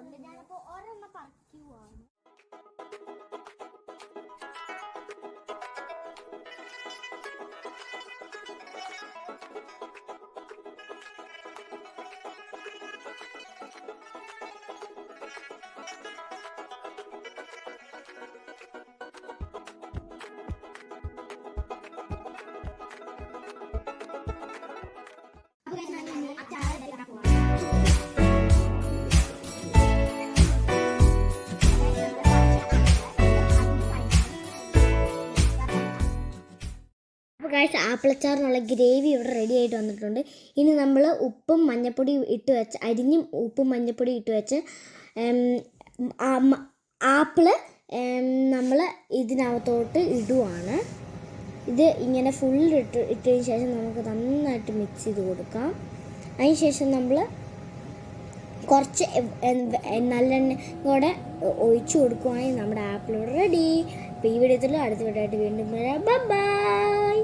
ഉണ്ട്. ഞാനപ്പോൾ ഒരെണ്ണം പറിക്കുവാണ്. അപ്പോൾ ഗൈസ്, ആപ്പിളച്ചാറിനുള്ള ഗ്രേവി ഇവിടെ റെഡി ആയിട്ട് വന്നിട്ടുണ്ട്. ഇനി നമ്മൾ ഉപ്പും മഞ്ഞൾപ്പൊടി ഇട്ട് വെച്ച് അരിഞ്ഞും ഉപ്പും മഞ്ഞൾപ്പൊടി ഇട്ട് വെച്ച് ആപ്പിള് നമ്മൾ ഇതിനകത്തോട്ട് ഇടുവാണ്. ഇത് ഇങ്ങനെ ഫുൾ ഇട്ടതിന് ശേഷം നമുക്ക് നന്നായിട്ട് മിക്സ് ചെയ്ത് കൊടുക്കാം. അതിന് ശേഷം നമ്മൾ കുറച്ച് നല്ലെണ്ണ കൂടെ ഒഴിച്ചു കൊടുക്കുവാണെങ്കിൽ നമ്മുടെ ആപ്പിൾ റെഡി. അപ്പോൾ ഈ വീഡിയോത്തിൽ അടുത്ത വീഡിയോ ആയിട്ട് വീണ്ടും വരാം. ബൈ.